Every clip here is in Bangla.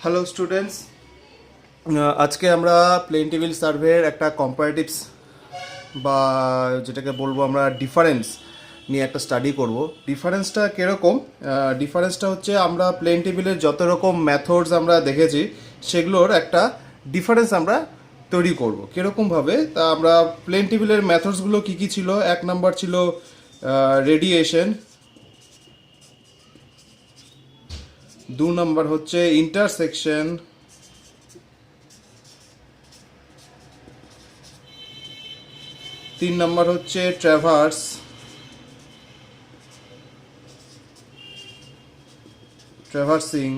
হ্যালো স্টুডেন্টস, আজকে আমরা প্লেন টেবিল সার্ভের একটা কম্পারেটিভস বা যেটাকে বলবো আমরা ডিফারেন্স নিয়ে একটা স্টাডি করব। ডিফারেন্সটা কীরকম? ডিফারেন্সটা হচ্ছে আমরা প্লেন টেবিলের যত রকম মেথডস আমরা দেখেছি সেগুলোর একটা ডিফারেন্স আমরা তৈরি করব। কীরকমভাবে? তা আমরা প্লেন টেবিলের মেথডসগুলো কী কী ছিল? এক নাম্বার ছিল রেডিয়েশন, দু নম্বর হচ্ছে ইন্টারসেকশন, তিন নম্বর হচ্ছে ট্র্যাভার্সিং,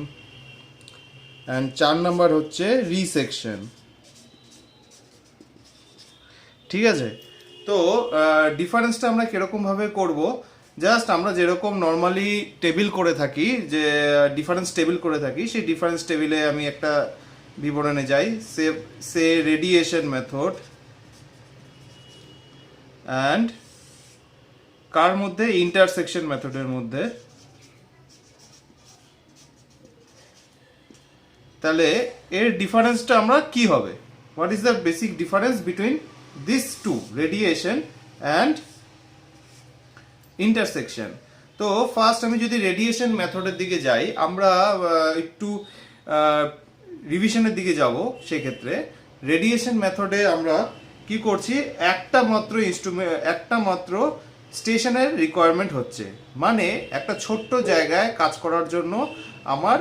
অ্যান্ড চার নম্বর হচ্ছে রিসেকশন। ঠিক আছে, তো ডিফারেন্সটা আমরা কীরকমভাবে করব? জাস্ট আমরা যেরকম নর্মালি টেবিল করে থাকি, যে ডিফারেন্স টেবিল করে থাকি, সেই ডিফারেন্স টেবিলে আমি একটা বিবরণে যাই। সে রেডিয়েশন মেথড অ্যান্ড কার মধ্যে? ইন্টারসেকশন মেথডের মধ্যে। তাহলে এর ডিফারেন্সটা আমরা কি হবে? What is the basic difference between this two, radiation and intersection? তো ফার্স্ট আমি যদি রেডিয়েশন মেথডের দিকে যাই, আমরা একটু রিভিশনের দিকে যাব। সেক্ষেত্রে রেডিয়েশন মেথডে আমরা কি করছি? একটা মাত্র স্টেশনের রিকোয়ারমেন্ট হচ্ছে, মানে একটা ছোট্ট জায়গায় কাজ করার জন্য আমার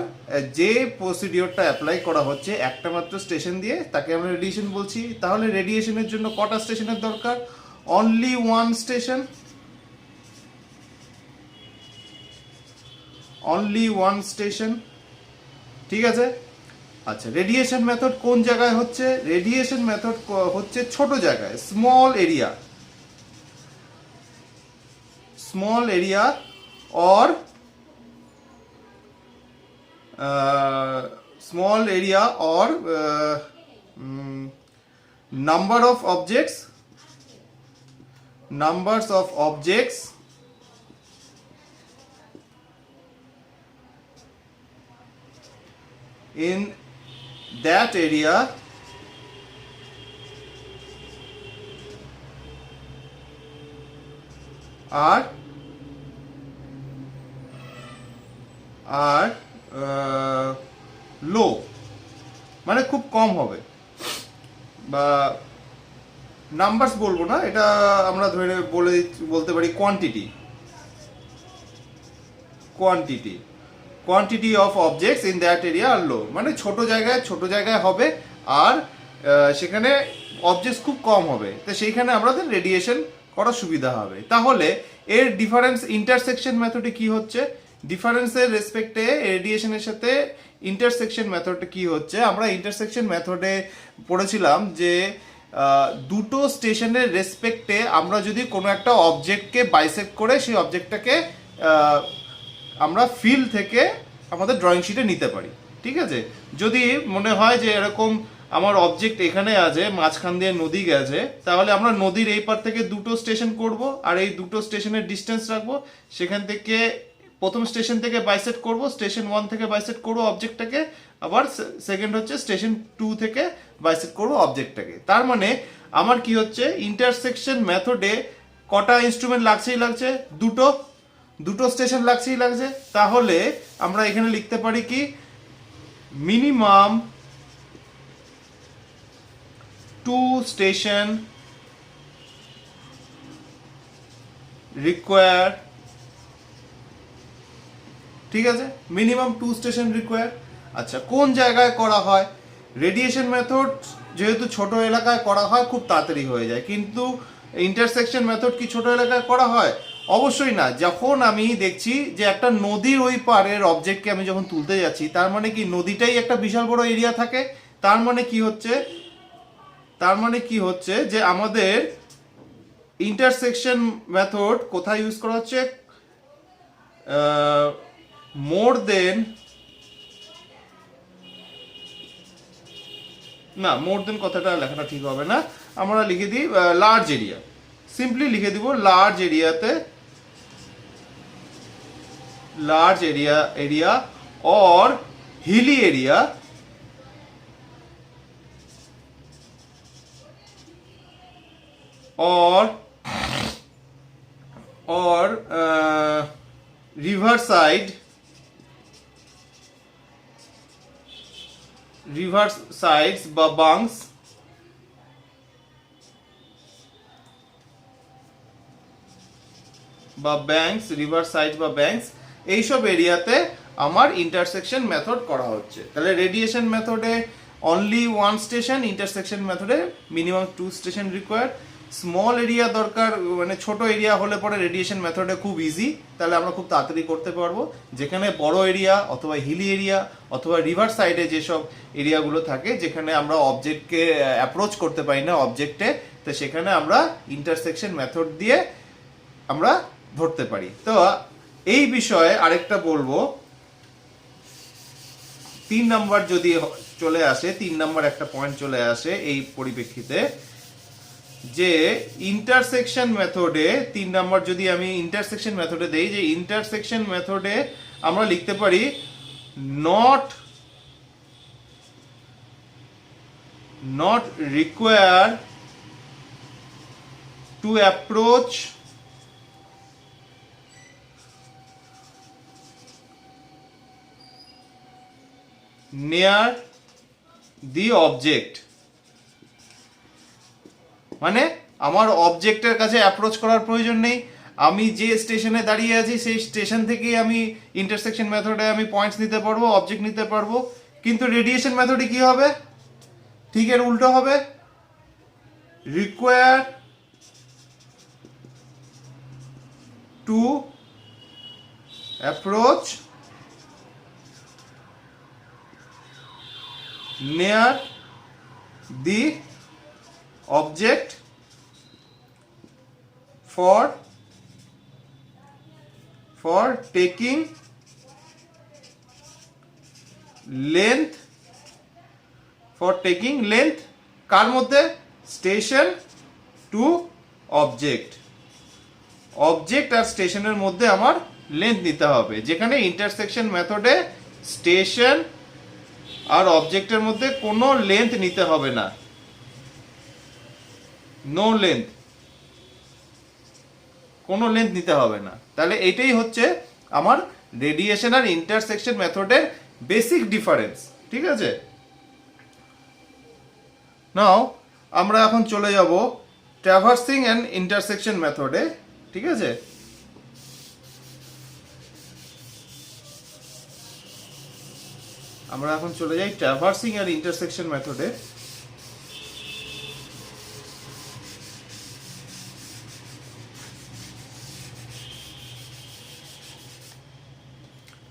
যে প্রসিডিওরটা অ্যাপ্লাই করা হচ্ছে একটা মাত্র স্টেশন দিয়ে, তাকে আমরা রেডিয়েশন বলছি। তাহলে রেডিয়েশনের জন্য কটা স্টেশনের দরকার? Only one station, only one station. ঠিক আছে, আচ্ছা, রেডিয়েশন মেথড কোন জায়গায় হচ্ছে? রেডিয়েশন মেথড হচ্ছে ছোট জায়গায়, small area or numbers of objects in that area are লো, মানে খুব কম হবে। বা নাম্বারস বলবো না, এটা আমরা ধরে বলতে পারি quantity of objects in that area আর লো, মানে ছোট জায়গায় হবে, আর সেখানে অবজেক্টস খুব কম হবে, তো সেইখানে আমাদের রেডিয়েশন করা সুবিধা হবে। তাহলে এর ডিফারেন্স ইন্টারসেকশন মেথডে কি হচ্ছে? ডিফারেন্সের রেসপেক্টে রেডিয়েশনের সাথে ইন্টারসেকশন মেথডে কি হচ্ছে? আমরা ইন্টারসেকশন মেথডে পড়েছিলাম যে দুটো স্টেশনের রেসপেক্টে আমরা যদি কোনো একটা অবজেক্টকে বাইসেক্ট করে সেই অবজেক্টটাকে আমরা ফিল থেকে আমাদের ড্রয়িং শিটে নিতে পারি। ঠিক আছে, যদি মনে হয় যে এরকম আমার অবজেক্ট এখানে আছে, মাঝখান দিয়ে নদী গেছে, তাহলে আমরা নদীর এই পার থেকে দুটো স্টেশন করব, আর এই দুটো স্টেশনের ডিস্টেন্স রাখবো। সেখান থেকে প্রথম স্টেশন থেকে বাইসেট করব, স্টেশন 1 থেকে বাইসেট করবো অবজেক্টটাকে, আবার সেকেন্ড হচ্ছে স্টেশন 2 থেকে বাইসেট করবো অবজেক্টটাকে। তার মানে আমার কি হচ্ছে? ইন্টারসেকশন মেথডে কটা ইনস্ট্রুমেন্ট লাগছে? দুটো স্টেশন লাগছে। তাহলে আমরা এখানে লিখতে পারি কি? Minimum 2 station require. ঠিক আছে, মিনিমাম 2 স্টেশন রিকোয়ার। আচ্ছা, কোন জায়গায় করা হয়? রেডিয়েশন মেথড যেহেতু ছোট এলাকায় করা হয়, খুব তাড়াতাড়ি হয়ে যায়, কিন্তু ইন্টারসেকশন মেথড কি ছোট এলাকায় করা হয়? অবশ্যই না। যখন আমি দেখছি যে একটা নদীর ওই পারের অবজেক্টকে আমি যখন তুলতে যাচ্ছি, তার মানে কি নদীটাই একটা বিশাল বড় এরিয়া থাকে। তার মানে কি হচ্ছে যে আমাদের ইন্টারসেকশন মেথড কোথায় ইউজ করা হচ্ছে? মোর দেন কথাটা লেখাটা ঠিক হবে না, আমরা লিখে দিই লার্জ এরিয়া। সিম্পলি লিখে দিব large area or hilly area or river sides বা banks বা ব্যাংকস, রিভার সাইড বা ব্যাংকস, এইসব এরিয়াতে আমার ইন্টারসেকশন মেথড করা হচ্ছে। তাহলে রেডিয়েশন মেথডে অনলি ওয়ান স্টেশন, ইন্টারসেকশন মেথডে minimum 2 station required. Small area দরকার, মানে ছোট এরিয়া হলে পরে রেডিয়েশন মেথডে খুব ইজি, তাহলে আমরা খুব তাড়াতাড়ি করতে পারবো। যেখানে বড় এরিয়া অথবা হিলি এরিয়া অথবা রিভার সাইডে যেসব এরিয়াগুলো থাকে যেখানে আমরা অবজেক্টকে অ্যাপ্রোচ করতে পারি না অবজেক্টে, তো সেখানে আমরা ইন্টারসেকশন মেথড দিয়ে আমরা ধরতে পারি। তো এই বিষয়ে আরেকটা বলবো, 3 নাম্বার যদি চলে আসে, 3 নাম্বার একটা পয়েন্ট চলে আসে এই পরিপ্রেক্ষিতে, যে ইন্টারসেকশন মেথডে 3 নাম্বার যদি আমি ইন্টারসেকশন মেথডে দেই, যে ইন্টারসেকশন মেথডে আমরা লিখতে পারি not required to approach near the object। মানে আমার অবজেক্টের কাছে অ্যাপ্রোচ করার প্রয়োজন নেই, আমি যে স্টেশনে দাঁড়িয়ে আছি সেই স্টেশন থেকেই আমি ইন্টারসেকশন মেথডে আমি পয়েন্টস নিতে পারবো, অবজেক্ট নিতে পারবো। কিন্তু রেডিয়েশন মেথডে কি হবে? ঠিক এর উল্টো হবে, require to approach near the object for taking length, কার মধ্যে? স্টেশন টু অবজেক্ট, অবজেক্ট আর স্টেশনের মধ্যে আমার লেন্থ নিতে হবে, যেখানে ইন্টারসেকশন মেথডে স্টেশন আর অবজেক্টের মধ্যে কোনো লেন্থ নিতে হবে না, নো লেন্থ, কোনো লেন্থ নিতে হবে না। তাহলে এটাই হচ্ছে আমার রেডিয়েশন আর ইন্টারসেকশন মেথডের বেসিক ডিফারেন্স। ঠিক আছে, নাও আমরা এখন চলে যাব ট্র্যাভার্সিং অ্যান্ড ইন্টারসেকশন মেথডে। ঠিক আছে, আমরা এখন চলে যাই ট্র্যাভার্সিং আর ইন্টারসেকশন মেথডে।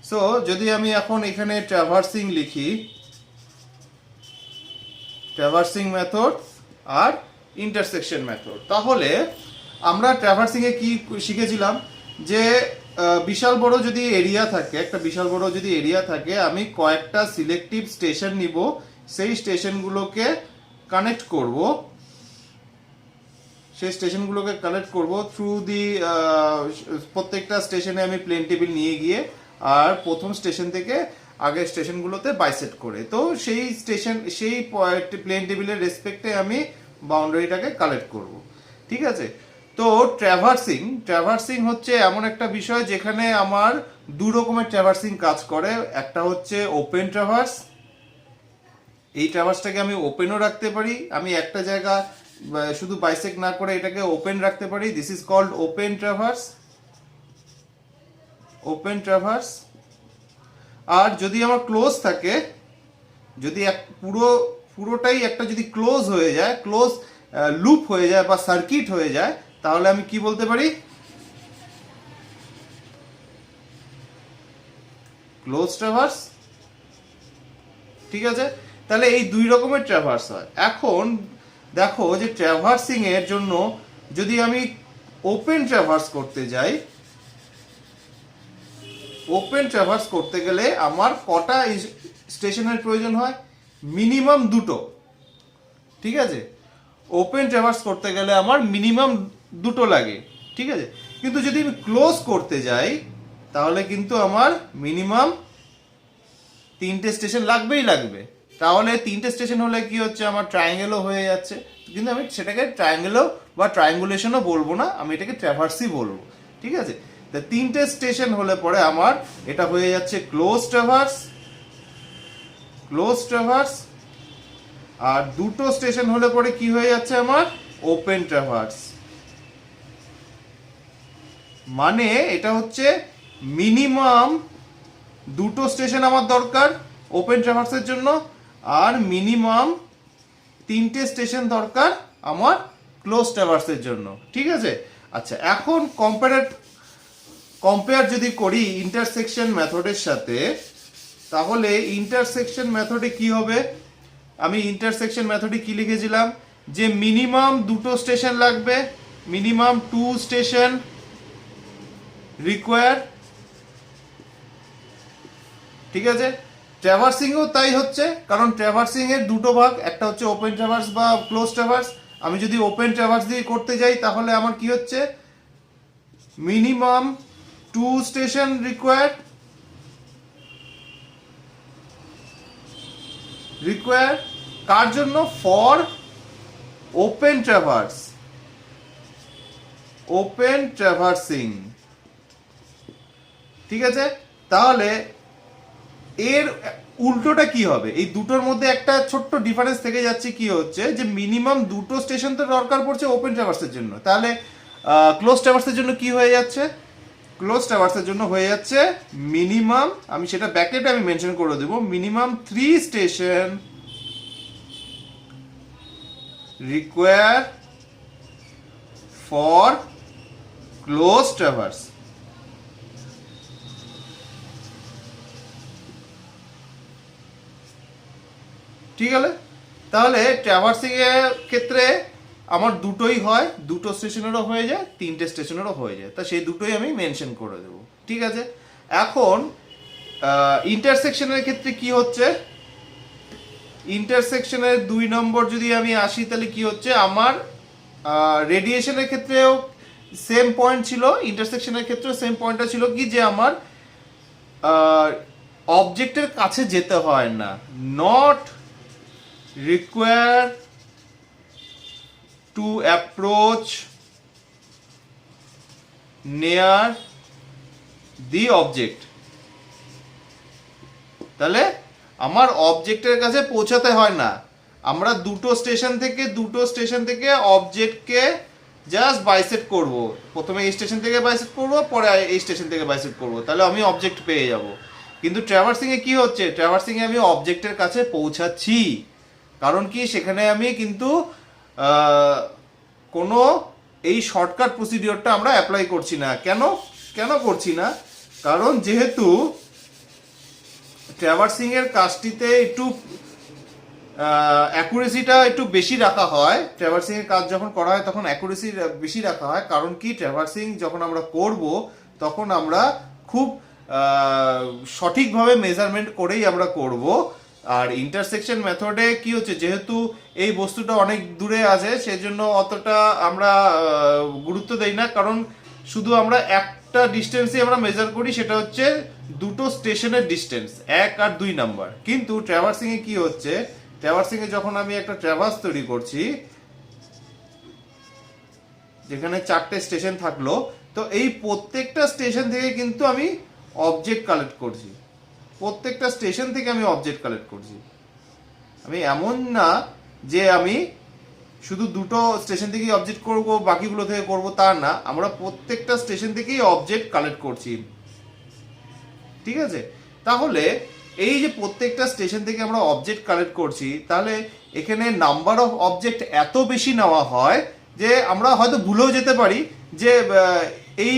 সো যদি আমি এখন এখানে ট্র্যাভার্সিং লিখি, ট্র্যাভার্সিং মেথড আর ইন্টারসেকশন মেথড, তাহলে আমরা ট্র্যাভার্সিং এ কি শিখেছিলাম, যে বিশাল বড় যদি এরিয়া থাকে, একটা বিশাল বড় যদি এরিয়া থাকে, আমি কয়েকটা সিলেক্টিভ স্টেশন নিব, সেই স্টেশনগুলোকে কানেক্ট করব, থ্রু দি প্রত্যেকটা স্টেশনে আমি প্লেন টেবিল নিয়ে গিয়ে আর প্রথম স্টেশন থেকে আগের স্টেশনগুলোতে বাইসেট করে, তো সেই স্টেশন সেই প্লেন টেবিলের রেসপেক্টে আমি বাউন্ডারিটাকে কালেক্ট করব। ঠিক আছে, তো ট্র্যাভার্সিং হচ্ছে এমন একটা বিষয় যেখানে আমার 2 রকমের ট্র্যাভার্সিং কাজ করে। একটা হচ্ছে ওপেন ট্র্যাভার্স, এই ট্র্যাভার্সটাকে আমি ওপেনও রাখতে পারি, আমি একটা জায়গা শুধু বাইসেক্ট না করে এটাকে ওপেন রাখতে পারি, this is called open traverse. আর যদি আমার ক্লোজ থাকে, যদি পুরোটাই একটা যদি ক্লোজ হয়ে যায়, ক্লোজ লুপ হয়ে যায় বা সার্কিট হয়ে যায়, তাহলে আমি কি বলতে পারি? Close traverse. ঠিক আছে, তাহলে এই 2 রকমের ট্র্যাভার্স হয়। এখন দেখো যে ট্র্যাভার্সিং এর জন্য যদি আমি ওপেন ট্র্যাভার্স করতে যাই, ওপেন ট্র্যাভার্স করতে গেলে আমার কটা স্টেশনের প্রয়োজন হয়? মিনিমাম 2টো। ঠিক আছে, ওপেন ট্র্যাভার্স করতে গেলে আমার মিনিমাম 2টো লাগে। ঠিক আছে, কিন্তু যদি আমি ক্লোজ করতে যাই তাহলে কিন্তু আমার মিনিমাম 3টে স্টেশন লাগবে। তাহলে 3টে স্টেশন হলে কি হচ্ছে, আমার ট্রায়াঙ্গেলও হয়ে যাচ্ছে, কিন্তু আমি সেটাকে ট্রায়াঙ্গেলও বা ট্রায়াঙ্গুলেশনও বলবো না, আমি এটাকে ট্র্যাভার্সই বলবো। ঠিক আছে, তা 3টে স্টেশন হলে পরে আমার এটা হয়ে যাচ্ছে ক্লোজ ট্র্যাভার্স, ক্লোজ ট্র্যাভার্স। আর 2টো স্টেশন হলে পরে কি হয়ে যাচ্ছে আমার ওপেন ট্র্যাভার্স। মানে এটা হচ্ছে মিনিমাম 2টো স্টেশন আমার দরকার ওপেন ট্র্যাভার্সের জন্য, আর মিনিমাম 3টে স্টেশন দরকার আমার ক্লোজ ট্র্যাভার্সের জন্য। ঠিক আছে, আচ্ছা এখন কম্পেয়ার যদি করি ইন্টারসেকশন মেথডের সাথে, তাহলে ইন্টারসেকশন মেথডে কি হবে, আমি ইন্টারসেকশন মেথডে কি লিখেছিলাম যে মিনিমাম 2টো স্টেশন লাগবে, মিনিমাম 2 স্টেশন রিকোয়ার। ঠিক আছে, ট্র্যাভার্সিংও তাই হচ্ছে, কারণ ট্র্যাভার্সিং এর 2টো ভাগ, একটা হচ্ছে ওপেন ট্র্যাভার্স বা ক্লোজ ট্র্যাভার্স। আমি যদি ওপেন ট্র্যাভার্স দিয়ে করতে যাই তাহলে আমার কি হচ্ছে মিনিমাম 2 স্টেশন রিকোয়ার্ড, কার জন্য, ফর ওপেন ট্র্যাভার্স, ওপেন ট্র্যাভার্সিং। ঠিক আছে, তাহলে এর উল্টোটা কি হবে, এই দুটোর মধ্যে একটা ছোট্ট ডিফারেন্স থেকে যাচ্ছে, কি হচ্ছে যে মিনিমাম 2টো স্টেশন তো দরকার পড়ছে ওপেন ট্র্যাভার্সের জন্য, তাহলে ক্লোজ ট্র্যাভার্সের জন্য কি হয়ে যাচ্ছে, ক্লোজ ট্র্যাভার্সের জন্য হয়ে যাচ্ছে মিনিমাম, আমি সেটা ব্যাকেটে আমি মেনশন করে দেবো, minimum 3 station require for close traverse. ঠিক আছে, তাহলে ট্র্যাভার্সিং এর ক্ষেত্রে আমার 2টোই হয়, 2টো স্টেশনেরও হয়ে যায়, 3টে স্টেশনেরও হয়ে যায়, তা সেই 2টোই আমি মেনশন করে দেবো। ঠিক আছে, এখন ইন্টারসেকশনের ক্ষেত্রে কি হচ্ছে, ইন্টারসেকশনের 2 নম্বর যদি আমি আসি তাহলে কি হচ্ছে আমার রেডিয়েশনের ক্ষেত্রেও সেম পয়েন্ট ছিল, ইন্টারসেকশনের ক্ষেত্রেও সেম পয়েন্টটা ছিল কি যে আমার অবজেক্টের কাছে যেতে হয় না, not require to approach near the object। তাহলে আমার অবজেক্টের কাছে পৌঁছাতে হয় না, আমরা 2টো স্টেশন থেকে অবজেক্টকে জাস্ট বাইসেক্ট করব, প্রথমে এই স্টেশন থেকে বাইসেক্ট করব, পরে এই স্টেশন থেকে বাইসেক্ট করব, তাহলে আমি অবজেক্ট পেয়ে যাব। কিন্তু ট্র্যাভার্সিং এ কি হচ্ছে, ট্র্যাভার্সিং এ আমি অবজেক্টের কাছে পৌঁছাচ্ছি, কারণ কি সেখানে আমি কিন্তু কোনো এই শর্টকাট প্রসিডিওরটা আমরা অ্যাপ্লাই করছি না। কেন করছি না, কারণ যেহেতু ট্র্যাভার্সিং এর কাজটিতে একটু অ্যাকুরেসিটা একটু বেশি রাখা হয়, ট্র্যাভার্সিং এর কাজ যখন করা হয় তখন অ্যাকুরেসি বেশি রাখা হয়, কারণ কি ট্র্যাভার্সিং যখন আমরা করব তখন আমরা খুব সঠিকভাবে মেজারমেন্ট করেই আমরা করব। আর ইন্টারসেকশন মেথডে কি হচ্ছে, যেহেতু এই বস্তুটা অনেক দূরে আছে সেজন্য অতটা আমরা গুরুত্ব দেই না, কারণ শুধু আমরা একটা ডিস্টেন্সই আমরা মেজার করি, সেটা হচ্ছে 2টো স্টেশনের ডিস্টেন্স, 1 আর 2 নাম্বার। কিন্তু ট্র্যাভার্সিং এ কি হচ্ছে, ট্র্যাভার্সিং এ যখন আমি একটা ট্র্যাভার্স তৈরি করছি যেখানে 4টে স্টেশন থাকলো, তো এই প্রত্যেকটা স্টেশন থেকে কিন্তু আমি অবজেক্ট কালেক্ট করছি, প্রত্যেকটা স্টেশন থেকে আমি অবজেক্ট কালেক্ট করছি। আমি এমন না যে আমি শুধু 2টো স্টেশন থেকেই অবজেক্ট করব, বাকিগুলো থেকে করব, তা না, আমরা প্রত্যেকটা স্টেশন থেকেই অবজেক্ট কালেক্ট করছি। ঠিক আছে, তাহলে এই যে প্রত্যেকটা স্টেশন থেকে আমরা অবজেক্ট কালেক্ট করছি, তাহলে এখানে নাম্বার অফ অবজেক্ট এত বেশি নেওয়া হয় যে আমরা হয়তো ভুলেও যেতে পারি যে এই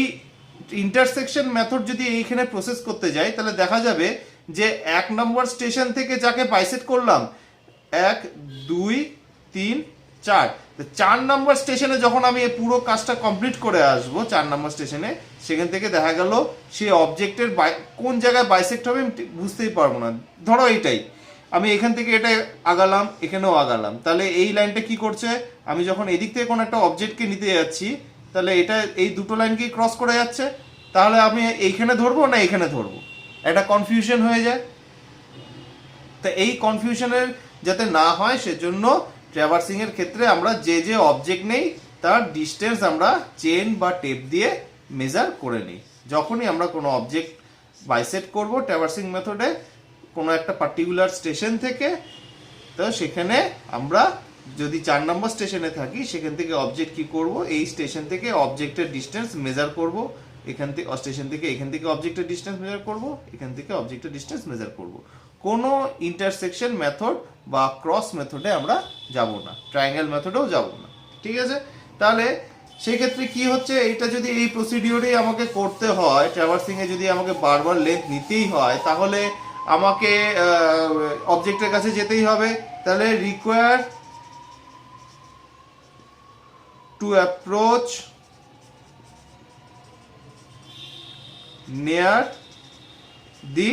ইন্টারসেকশন মেথড যদি এইখানে প্রসেস করতে যাই তাহলে দেখা যাবে যে 1 নম্বর স্টেশন থেকে যাকে বাইসেক্ট করলাম 1 2 3 4, 4 নম্বর স্টেশনে যখন আমি পুরো কাজটা কমপ্লিট করে আসবো 4 নম্বর স্টেশনে, সেখান থেকে দেখা গেল সেই অবজেক্টের কোন জায়গায় বাইসেক্ট হবে আমি বুঝতেই পারবো না। ধরো এইটাই আমি এখান থেকে এটা আগালাম, এখানেও আগালাম, তাহলে এই লাইনটা কি করছে, আমি যখন এদিক থেকে কোনো একটা অবজেক্টকে নিতে যাচ্ছি তাহলে এটা এই 2টো লাইনকেই ক্রস করে যাচ্ছে, তাহলে আমি এইখানে ধরবো না এখানে ধরবো, একটা কনফিউশন হয়ে যায়। তা এই কনফিউশনের যাতে না হয় সেজন্য ট্র্যাভার্সিং এর ক্ষেত্রে আমরা যে অবজেক্ট নেই তার ডিস্টেন্স আমরা চেন বা টেপ দিয়ে মেজার করে নিই। যখনই আমরা কোনো অবজেক্ট বাইসেক্ট করব ট্র্যাভার্সিং মেথডে কোনো একটা পার্টিকুলার স্টেশন থেকে, তো সেখানে আমরা যদি 4 নম্বর স্টেশনে থাকি সেখান থেকে অবজেক্ট কি করব, এই স্টেশন থেকে অবজেক্টের ডিস্টেন্স মেজার করব, এখান থেকে স্টেশন থেকে এখান থেকে অবজেক্টের ডিস্টেন্স মেজার করব, এখান থেকে অবজেক্টের ডিস্টেন্স মেজার করব। কোনো ইন্টারসেকশন মেথড বা ক্রস মেথডে আমরা যাব না, ট্রায়াঙ্গেল মেথডেও যাব না। ঠিক আছে, তাহলে সেক্ষেত্রে কি হচ্ছে, এইটা যদি এই প্রসিডিওরেই আমাকে করতে হয়, ট্র্যাভার্সিংয়ে যদি আমাকে বারবার লেন্থ নিতেই হয়, তাহলে আমাকে অবজেক্টের কাছে যেতেই হবে। তাহলে require to approach near the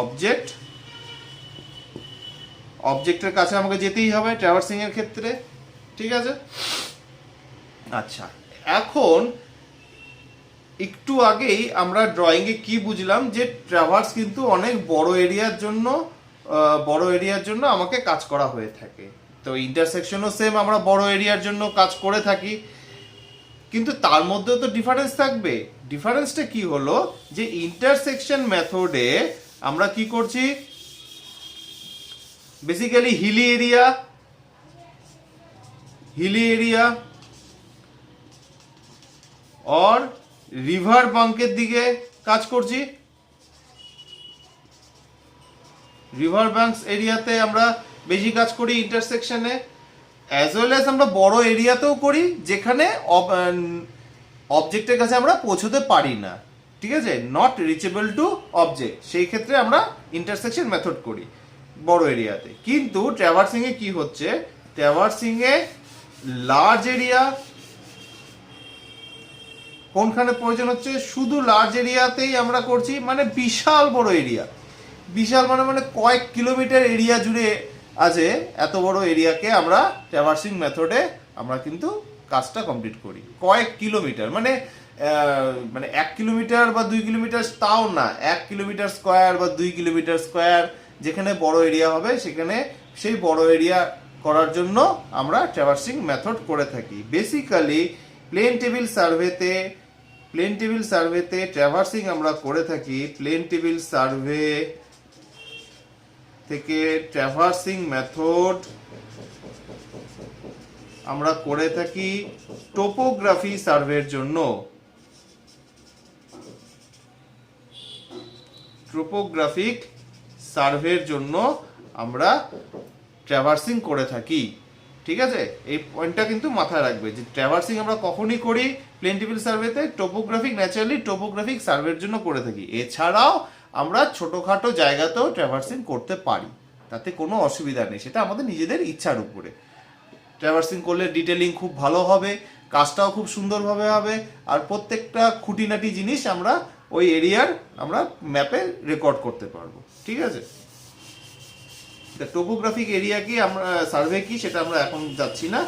object, অবজেক্টের কাছে আমাকে যেতেই হবে ট্র্যাভার্সিং এর ক্ষেত্রে। ঠিক আছে, আচ্ছা এখন একটু আগেই আমরা ড্রয়িংয়ে কি বুঝলাম যে ট্র্যাভার্স কিন্তু অনেক বড় এরিয়ার জন্য আমাকে কাজ করা হয়ে থাকে। তো ইন্টারসেকশনও সেম, আমরা বড় এরিয়ার জন্য কাজ করে থাকি, কিন্তু তার মধ্যেও তো ডিফারেন্স থাকবে। ডিফারেন্সটা কি হলো যে ইন্টারসেকশন মেথডে আমরা কি করছি, বেসিক্যালি হিলি এরিয়া और রিভার বাঙ্কের দিকে কাজ করছি। রিভার ব্যাঙ্কস এরিয়াতে আমরা বেশি কাজ করি ইন্টারসেকশনে, অ্যাজ ওয়েল অ্যাজ আমরা বড় এরিয়াতেও করি যেখানে অবজেক্টের কাছে আমরা পৌঁছতে পারি না। ঠিক আছে, নট রিচেবল টু অবজেক্ট, সেই ক্ষেত্রে আমরা ইন্টারসেকশন মেথড করি বড় এরিয়াতে। কিন্তু ট্র্যাভার্সিংয়ে কি হচ্ছে, ট্র্যাভার্সিংয়ে লার্জ এরিয়া কোনখানে প্রয়োজন হচ্ছে, শুধু লার্জ এরিয়াতেই আমরা করছি, মানে বিশাল বড় এরিয়া, বিশাল মানে কয়েক কিলোমিটার এরিয়া জুড়ে আছে, এত বড় এরিয়াকে আমরা ট্র্যাভার্সিং মেথডে আমরা কিন্তু কাজটা কমপ্লিট করি। কয়েক কিলোমিটার মানে 1 কিলোমিটার বা 2 কিলোমিটার তাও না, 1 কিলোমিটার স্কোয়ার বা 2 কিলোমিটার স্কোয়ার, যেখানে বড় এরিয়া হবে সেখানে সেই বড় এরিয়া করার জন্য আমরা ট্র্যাভার্সিং মেথড করে থাকি। বেসিক্যালি প্লেন টেবিল সার্ভেতে ট্র্যাভার্সিং আমরা করে থাকি। প্লেন টেবিল সার্ভে থেকে ট্র্যাভার্সিং মেথড আমরা করে থাকি টোপোগ্রাফি সার্ভের জন্য। টোপোগ্রাফিক সার্ভের জন্য আমরা ট্র্যাভার্সিং করে থাকি। ঠিক আছে, এই পয়েন্টটা কিন্তু মাথায় রাখবে যে ট্র্যাভার্সিং আমরা কখনই করি প্লেন টেবিল সার্ভেতে, ন্যাচারালি টোপোগ্রাফিক সার্ভের জন্য করে থাকি। এছাড়াও আমরা ছোটোখাটো জায়গাতেও ট্র্যাভার্সিং করতে পারি, তাতে কোনো অসুবিধা নেই, সেটা আমাদের নিজেদের ইচ্ছার উপরে। ট্র্যাভার্সিং করলে ডিটেলিং খুব ভালো হবে, কাজটাও খুব সুন্দরভাবে হবে, আর প্রত্যেকটা খুঁটিনাটি জিনিস আমরা ওই এরিয়ার আমরা ম্যাপে রেকর্ড করতে পারবো। ঠিক আছে, টোপোগ্রাফিক এরিয়া কি আমরা সার্ভে কি সেটা আমরা এখন যাচ্ছি না,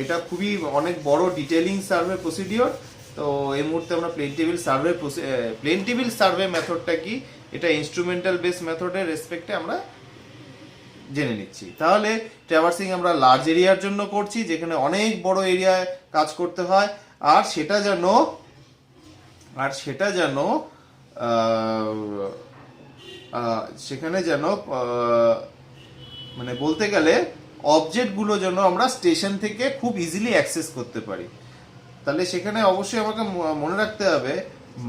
এটা খুবই অনেক বড় ডিটেলিং সার্ভে প্রসিডিওর। তো এই মুহূর্তে আমরা প্লেন টেবিল সার্ভে মেথডটা কি, এটা ইনস্ট্রুমেন্টাল বেস মেথডের রেসপেক্টে আমরা জেনে নিচ্ছি। তাহলে ট্র্যাভার্সিং আমরা লার্জ এরিয়ার জন্য করছি, যেখানে অনেক বড় এরিয়ায় কাজ করতে হয়, আর সেটা যেন সেখানে যেন মানে বলতে গেলে অবজেক্টগুলো যেন আমরা স্টেশন থেকে খুব ইজিলি অ্যাক্সেস করতে পারি। তাহলে সেখানে অবশ্যই আমাকে মনে রাখতে হবে,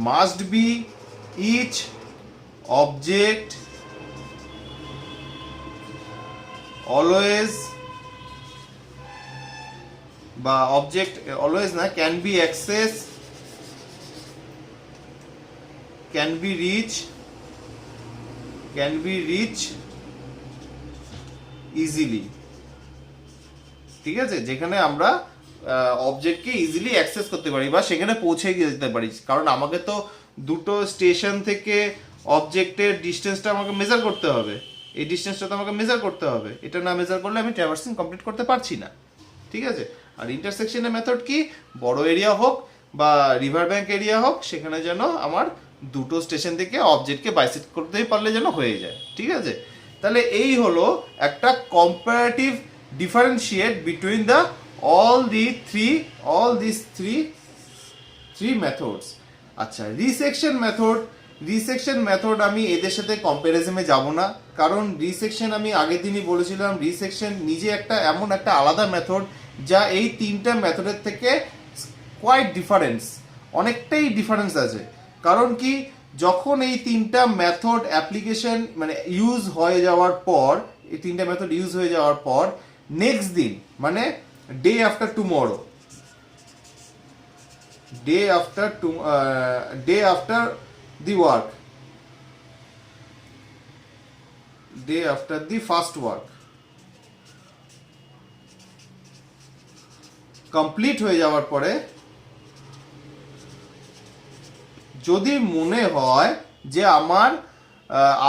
must be each object always, বা অবজেক্ট অলওয়েজ না, can be access, can be reach easily. ঠিক আছে, যেখানে আমরা অবজেক্টকে ইজিলি অ্যাক্সেস করতে পারি বা সেখানে পৌঁছে যেতে পারি। কারণ আমাকে তো দুটো স্টেশন থেকে অবজেক্টের ডিস্টেন্সটা আমাকে মেজার করতে হবে, এই ডিস্টেন্সটা তো আমাকে মেজার করতে হবে, এটা না মেজার করলে আমি ট্র্যাভার্সিং কমপ্লিট করতে পারছি না। ঠিক আছে, আর ইন্টারসেকশনের মেথড কি, বড় এরিয়া হোক বা রিভার ব্যাঙ্ক এরিয়া হোক, সেখানে যেন আমার দুটো স্টেশন থেকে অবজেক্টকে বাইসেক্ট করতেই পারলে যেন হয়ে যায়। ঠিক আছে, তাহলে এই হলো একটা comparative differentiate between the all these three methods. আচ্ছা, রিসেকশন মেথড আমি এদের সাথে কম্পারিজনে যাব না, কারণ রিসেকশন আমি আগের দিনই বলেছিলাম, রিসেকশন নিজে একটা এমন একটা আলাদা মেথড যা এই তিনটা মেথডের থেকে কোয়াইট ডিফারেন্স, অনেকটাই ডিফারেন্স আছে। কারণ কি, যখন এই তিনটা মেথড অ্যাপ্লিকেশন মানে ইউজ হয়ে যাওয়ার পর, এই তিনটা মেথড ইউজ হয়ে যাওয়ার পর নেক্সট দিন মানে day after tomorrow, day after the work, day after the first work complete হয়ে যাওয়ার পরে যদি মনে হয় যে আমার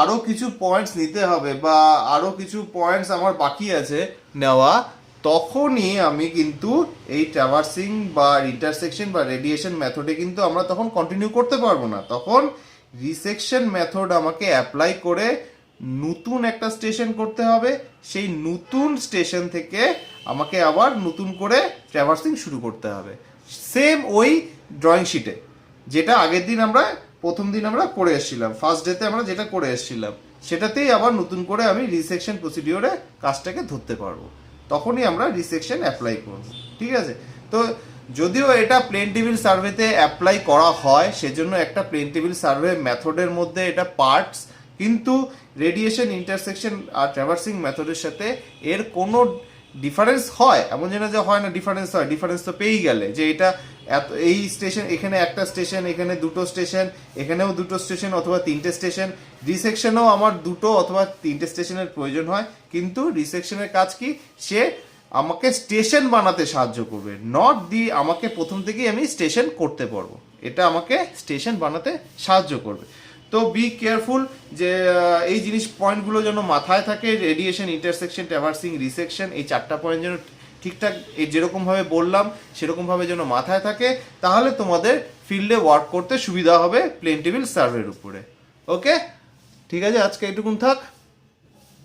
আরো কিছু পয়েন্টস নিতে হবে বা আরো কিছু পয়েন্টস আমার বাকি আছে নেওয়া, তখনই আমি কিন্তু এই ট্রাভার্সিং বা ইন্টারসেকশন বা রেডিয়েশন মেথডে কিন্তু আমরা তখন কন্টিনিউ করতে পারবো না। তখন রিসেকশন মেথড আমাকে অ্যাপ্লাই করে নতুন একটা স্টেশন করতে হবে, সেই নতুন স্টেশন থেকে আমাকে আবার নতুন করে ট্রাভার্সিং শুরু করতে হবে, সেম ওই ড্রয়িং শিটে যেটা আগের দিন আমরা প্রথম দিন আমরা করে এসেছিলাম, ফার্স্ট ডেতে আমরা যেটা করে এসেছিলাম সেটাতেই আবার নতুন করে আমি রিসেকশন প্রসিডিওরে কাজটাকে ধরতে পারবো, তখনই আমরা রিসেকশন অ্যাপ্লাই করব। ঠিক আছে, তো যদিও এটা প্লেন টেবিল সার্ভেতে অ্যাপ্লাই করা হয়, সেজন্য একটা প্লেন টেবিল সার্ভে মেথডের মধ্যে এটা পার্টস, কিন্তু রেডিয়েশন, ইন্টারসেকশন আর ট্রাভার্সিং মেথডের সাথে এর কোনো ডিফারেন্স হয় এমন যেন যে হয় না, ডিফারেন্স হয়, ডিফারেন্স তো পেয়েই গেলে যে এটা এই স্টেশন, এখানে একটা স্টেশন, এখানে দুটো স্টেশন, এখানেও দুটো স্টেশন অথবা তিনটে স্টেশন, রিসেকশনেও আমার দুটো অথবা তিনটে স্টেশনের প্রয়োজন হয়, কিন্তু রিসেকশনের কাজ কি, সে আমাকে স্টেশন বানাতে সাহায্য করবে, নট দি আমাকে প্রথম থেকেই আমি স্টেশন করতে পারবো, এটা আমাকে স্টেশন বানাতে সাহায্য করবে। তো বি কেয়ারফুল যে এই জিনিস পয়েন্টগুলো যেন মাথায় থাকে, রেডিয়েশন, ইন্টারসেকশন, ট্রাভার্সিং, রিসেকশন, এই চারটা পয়েন্ট যেন ঠিকঠাক এই যেরকমভাবে বললাম সেরকমভাবে যেন মাথায় থাকে, তাহলে তোমাদের ফিল্ডে ওয়ার্ক করতে সুবিধা হবে প্লেন টেবিল সার্ভের উপরে। ওকে, ঠিক আছে, আজকে এটুকুন থাক।